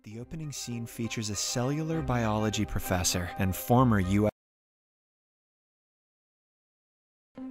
The opening scene features a cellular biology professor and former U.S.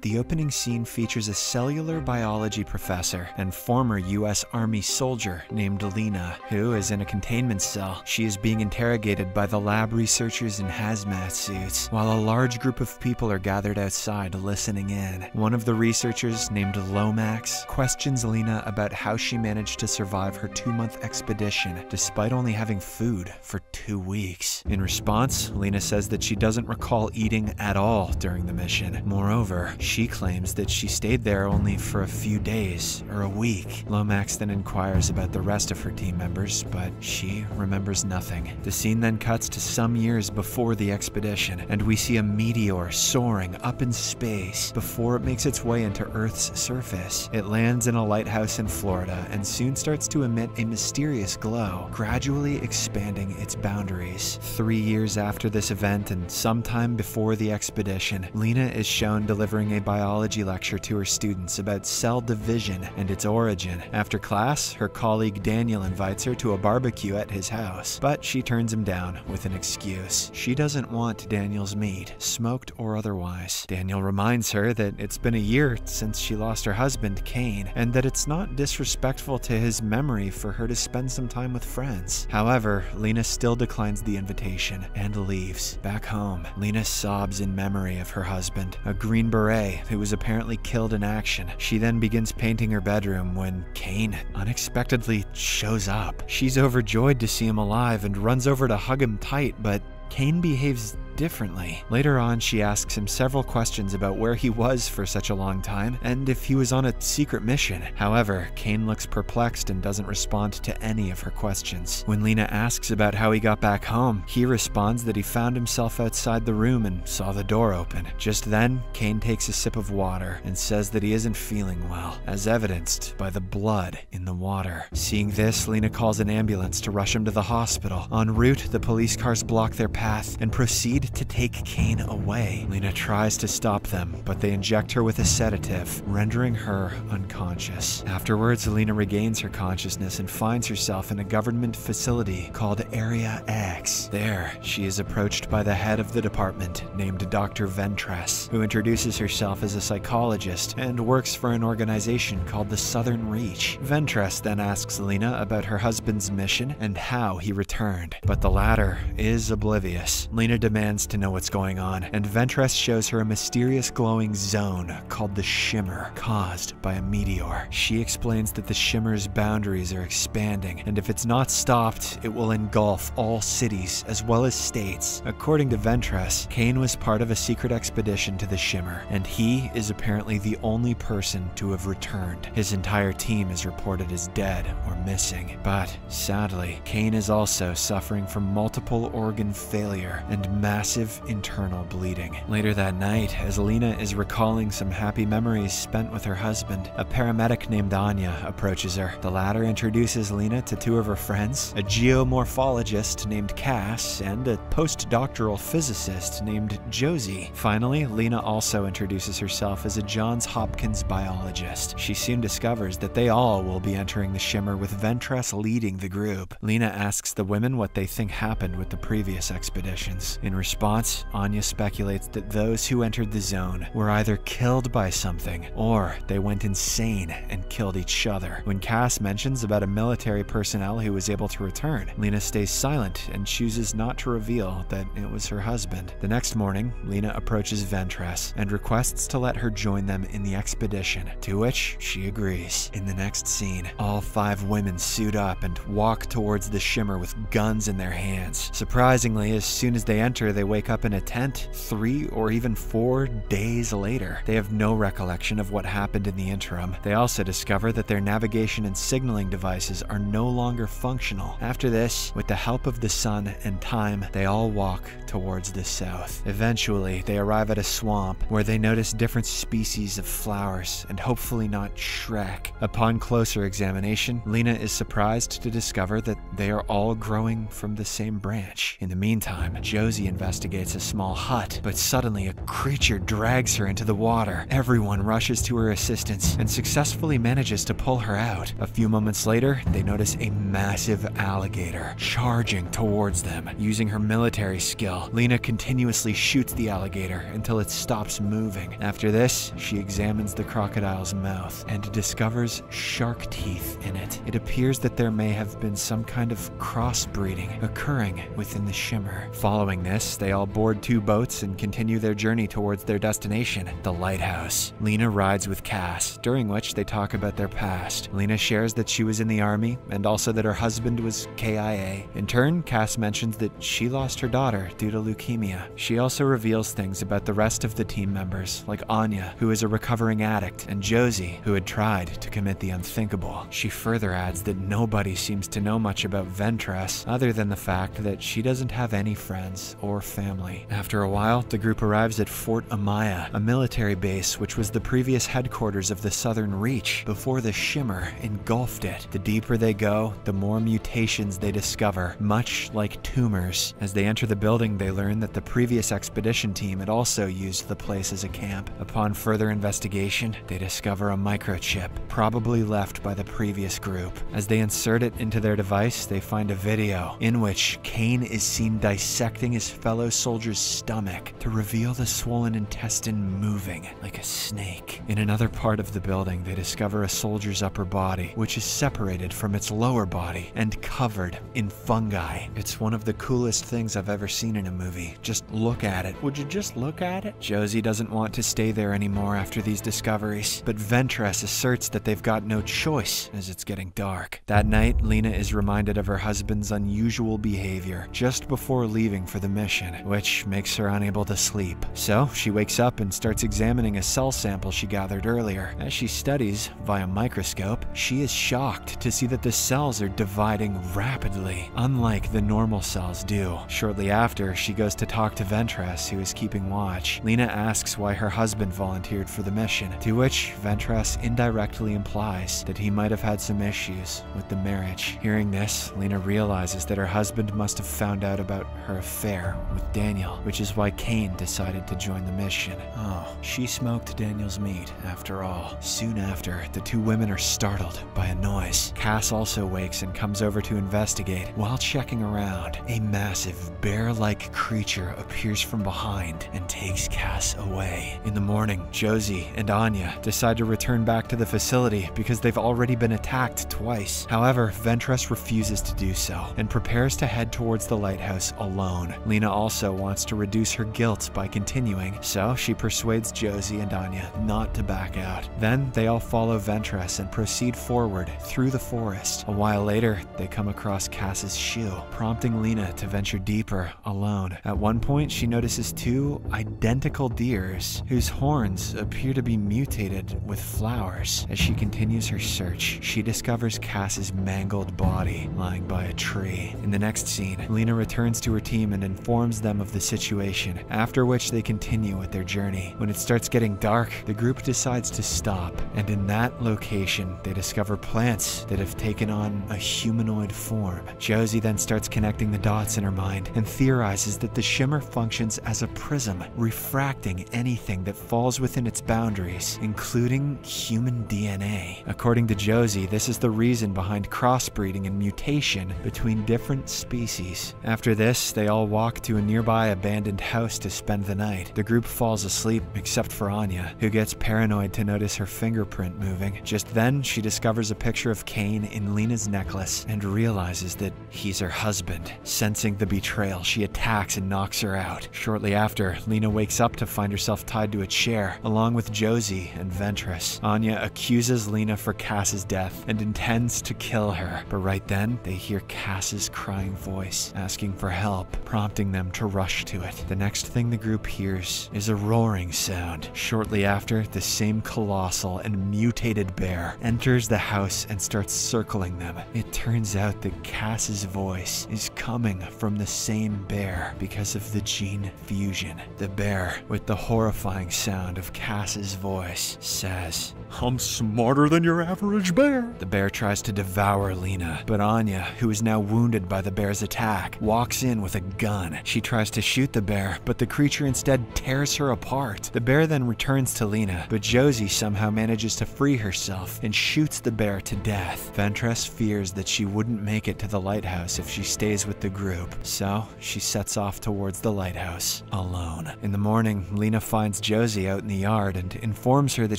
The opening scene features a cellular biology professor and former U.S. Army soldier named Lena, who is in a containment cell. She is being interrogated by the lab researchers in hazmat suits, while a large group of people are gathered outside listening in. One of the researchers, named Lomax, questions Lena about how she managed to survive her 2-month expedition, despite only having food for 2 weeks. In response, Lena says that she doesn't recall eating at all during the mission. Moreover, she claims that she stayed there only for a few days or a week. Lomax then inquires about the rest of her team members, but she remembers nothing. The scene then cuts to some years before the expedition, and we see a meteor soaring up in space before it makes its way into Earth's surface. It lands in a lighthouse in Florida and soon starts to emit a mysterious glow, gradually expanding its boundaries. 3 years after this event and sometime before the expedition, Lena is shown delivering a biology lecture to her students about cell division and its origin. After class, her colleague Daniel invites her to a barbecue at his house, but she turns him down with an excuse. She doesn't want Daniel's meat, smoked or otherwise. Daniel reminds her that it's been a year since she lost her husband, Kane, and that it's not disrespectful to his memory for her to spend some time with friends. However, Lena still declines the invitation and leaves. Back home, Lena sobs in memory of her husband, a Green Beret who was apparently killed in action. She then begins painting her bedroom when Kane unexpectedly shows up. She's overjoyed to see him alive and runs over to hug him tight, but Kane behaves differently. Later on, she asks him several questions about where he was for such a long time and if he was on a secret mission. However, Kane looks perplexed and doesn't respond to any of her questions. When Lena asks about how he got back home, he responds that he found himself outside the room and saw the door open. Just then, Kane takes a sip of water and says that he isn't feeling well, as evidenced by the blood in the water. Seeing this, Lena calls an ambulance to rush him to the hospital. En route, the police cars block their path and proceed to take Kane away. Lena tries to stop them, but they inject her with a sedative, rendering her unconscious. Afterwards, Lena regains her consciousness and finds herself in a government facility called Area X. There, she is approached by the head of the department, named Dr. Ventress, who introduces herself as a psychologist and works for an organization called the Southern Reach. Ventress then asks Lena about her husband's mission and how he returned, but the latter is oblivious. Lena demands to know what's going on, and Ventress shows her a mysterious glowing zone called the Shimmer, caused by a meteor. She explains that the Shimmer's boundaries are expanding, and if it's not stopped, it will engulf all cities as well as states. According to Ventress, Kane was part of a secret expedition to the Shimmer, and he is apparently the only person to have returned. His entire team is reported as dead or missing, but sadly, Kane is also suffering from multiple organ failure and massive internal bleeding. Later that night, as Lena is recalling some happy memories spent with her husband, a paramedic named Anya approaches her. The latter introduces Lena to 2 of her friends, a geomorphologist named Cass and a postdoctoral physicist named Josie. Finally, Lena also introduces herself as a Johns Hopkins biologist. She soon discovers that they all will be entering the Shimmer, with Ventress leading the group. Lena asks the women what they think happened with the previous expeditions. In response, Anya speculates that those who entered the zone were either killed by something or they went insane and killed each other. When Cass mentions about a military personnel who was able to return, Lena stays silent and chooses not to reveal that it was her husband. The next morning, Lena approaches Ventress and requests to let her join them in the expedition, to which she agrees. In the next scene, all 5 women suit up and walk towards the Shimmer with guns in their hands. Surprisingly, as soon as they enter, they wake up in a tent 3 or even 4 days later. They have no recollection of what happened in the interim. They also discover that their navigation and signaling devices are no longer functional. After this, with the help of the sun and time, they all walk towards the south. Eventually, they arrive at a swamp where they notice different species of flowers and hopefully not Shrek. Upon closer examination, Lena is surprised to discover that they are all growing from the same branch. In the meantime, Josie investigates investigates a small hut, but suddenly a creature drags her into the water. Everyone rushes to her assistance and successfully manages to pull her out. A few moments later, they notice a massive alligator charging towards them. Using her military skill, Lena continuously shoots the alligator until it stops moving. After this, she examines the crocodile's mouth and discovers shark teeth in it. It appears that there may have been some kind of crossbreeding occurring within the shimmer. Following this, they all board 2 boats and continue their journey towards their destination, the lighthouse. Lena rides with Cass, during which they talk about their past. Lena shares that she was in the army and also that her husband was KIA. In turn, Cass mentions that she lost her daughter due to leukemia. She also reveals things about the rest of the team members, like Anya, who is a recovering addict, and Josie, who had tried to commit the unthinkable. She further adds that nobody seems to know much about Ventress, other than the fact that she doesn't have any friends or family. After a while, the group arrives at Fort Amaya, a military base which was the previous headquarters of the Southern Reach before the Shimmer engulfed it. The deeper they go, the more mutations they discover, much like tumors. As they enter the building, they learn that the previous expedition team had also used the place as a camp. Upon further investigation, they discover a microchip, probably left by the previous group. As they insert it into their device, they find a video in which Kane is seen dissecting his fellow soldier's stomach to reveal the swollen intestine moving like a snake. In another part of the building, they discover a soldier's upper body, which is separated from its lower body and covered in fungi. It's one of the coolest things I've ever seen in a movie. Just look at it. Would you just look at it? Josie doesn't want to stay there anymore after these discoveries, but Ventress asserts that they've got no choice as it's getting dark. That night, Lena is reminded of her husband's unusual behavior just before leaving for the mission, which makes her unable to sleep. So she wakes up and starts examining a cell sample she gathered earlier. As she studies via microscope, she is shocked to see that the cells are dividing rapidly, unlike the normal cells do. Shortly after, she goes to talk to Ventress, who is keeping watch. Lena asks why her husband volunteered for the mission, to which Ventress indirectly implies that he might have had some issues with the marriage. Hearing this, Lena realizes that her husband must have found out about her affair with Daniel, which is why Kane decided to join the mission. Oh, she smoked Daniel's meat, after all. Soon after, the 2 women are startled by a noise. Cass also wakes and comes over to investigate. While checking around, a massive bear-like creature appears from behind and takes Cass away. In the morning, Josie and Anya decide to return back to the facility because they've already been attacked twice. However, Ventress refuses to do so and prepares to head towards the lighthouse alone. Lena also wants to reduce her guilt by continuing, so she persuades Josie and Anya not to back out. Then they all follow Ventress and proceed forward through the forest. A while later, they come across Cass's shoe, prompting Lena to venture deeper alone. At one point, she notices 2 identical deers whose horns appear to be mutated with flowers. As she continues her search, she discovers Cass's mangled body lying by a tree. In the next scene, Lena returns to her team and informs them of the situation, after which they continue with their journey. When it starts getting dark, the group decides to stop, and in that location, they discover plants that have taken on a humanoid form. Josie then starts connecting the dots in her mind and theorizes that the shimmer functions as a prism, refracting anything that falls within its boundaries, including human DNA. According to Josie, this is the reason behind crossbreeding and mutation between different species. After this, they all walk to a nearby abandoned house to spend the night. The group falls asleep, except for Anya, who gets paranoid to notice her fingerprint moving. Just then, she discovers a picture of Kane in Lena's necklace and realizes that he's her husband. Sensing the betrayal, she attacks and knocks her out. Shortly after, Lena wakes up to find herself tied to a chair, along with Josie and Ventress. Anya accuses Lena for Cass's death and intends to kill her, but right then, they hear Cass's crying voice, asking for help, prompting them to rush to it. The next thing the group hears is a roaring sound. Shortly after, the same colossal and mutated bear enters the house and starts circling them. It turns out that Cass's voice is coming from the same bear because of the gene fusion. The bear, with the horrifying sound of Cass's voice, says, "I'm smarter than your average bear." The bear tries to devour Lena, but Anya, who is now wounded by the bear's attack, walks in with a gun. She tries to shoot the bear, but the creature instead tears her apart. The bear then returns to Lena, but Josie somehow manages to free herself and shoots the bear to death. Ventress fears that she wouldn't make it to the lighthouse if she stays with the group, so she sets off towards the lighthouse alone. In the morning, Lena finds Josie out in the yard and informs her that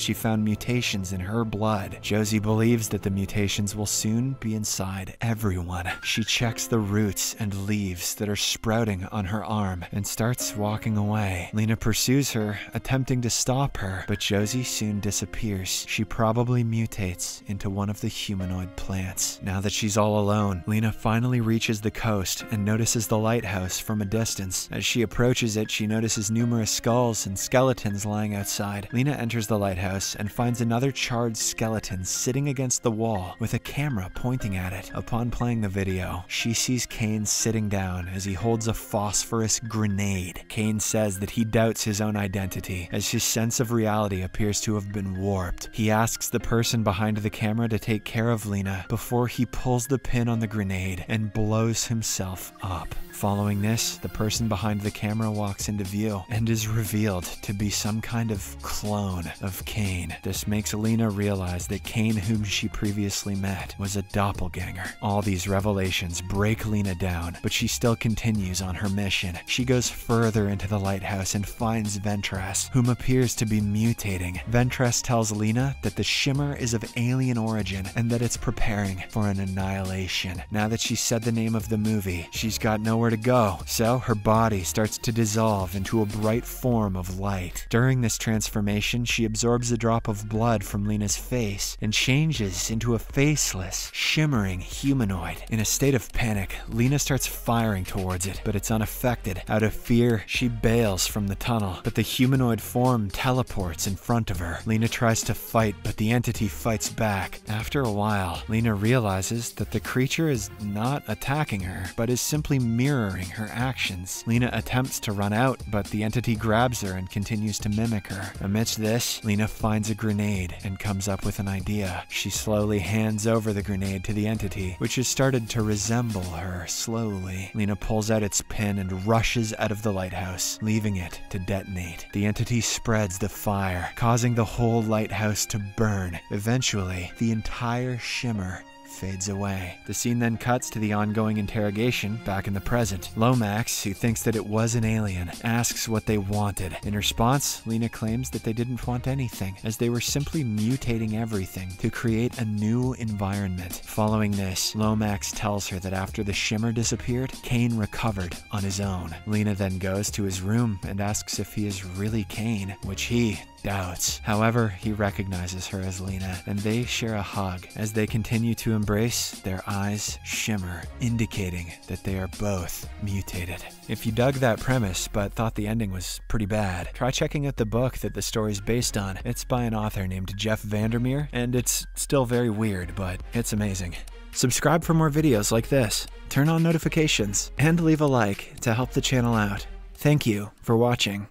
she found mutations in her blood. Josie believes that the mutations will soon be inside everyone. She checks the roots and leaves that are sprouting on her arm and starts walking away. Lena pursues her, attempting to stop her, but Josie soon disappears. She probably mutates into one of the humanoid plants. Now that she's all alone, Lena finally reaches the coast and notices the lighthouse from a distance. As she approaches it, she notices numerous skulls and skeletons lying outside. Lena enters the lighthouse and finds another charred skeleton sitting against the wall with a camera pointing at it. Upon playing the video, she sees Kane sitting down as he holds a phosphorus grenade. Kane says that he doubts his own identity as his sense of reality appears to have been warped. He asks the person behind the camera to take care of Lena before he pulls the pin on the grenade and blows himself up. Following this, the person behind the camera walks into view and is revealed to be some kind of clone of Kane. This makes Lena realize that Kane, whom she previously met, was a doppelganger. All these revelations break Lena down, but she still continues on her mission. She goes further into the lighthouse and finds Ventress, whom appears to be mutating. Ventress tells Lena that the shimmer is of alien origin and that it's preparing for an annihilation. Now that she's said the name of the movie, she's got nowhere to go, so her body starts to dissolve into a bright form of light. During this transformation, she absorbs a drop of blood from Lena's face and changes into a faceless, shimmering humanoid. In a state of panic, Lena starts firing towards it, but it's unaffected. Out of fear, she bails from the tunnel, but the humanoid form teleports in front of her. Lena tries to fight, but the entity fights back. After a while, Lena realizes that the creature is not attacking her, but is simply mirroring her actions. Lena attempts to run out, but the entity grabs her and continues to mimic her. Amidst this, Lena finds a grenade and comes up with an idea. She slowly hands over the grenade to the entity, which has started to resemble her slowly. Lena pulls out its pin and rushes out of the lighthouse, leaving it to detonate. The entity spreads the fire, causing the whole lighthouse to burn. Eventually, the entire shimmer fades away. The scene then cuts to the ongoing interrogation back in the present. Lomax, who thinks that it was an alien, asks what they wanted. In response, Lena claims that they didn't want anything, as they were simply mutating everything to create a new environment. Following this, Lomax tells her that after the shimmer disappeared, Kane recovered on his own. Lena then goes to his room and asks if he is really Kane, which he doubts. However, he recognizes her as Lena, and they share a hug. As they continue to embrace, their eyes shimmer, indicating that they are both mutated. If you dug that premise but thought the ending was pretty bad, try checking out the book that the story's based on. It's by an author named Jeff Vandermeer, and it's still very weird, but it's amazing. Subscribe for more videos like this, turn on notifications, and leave a like to help the channel out. Thank you for watching.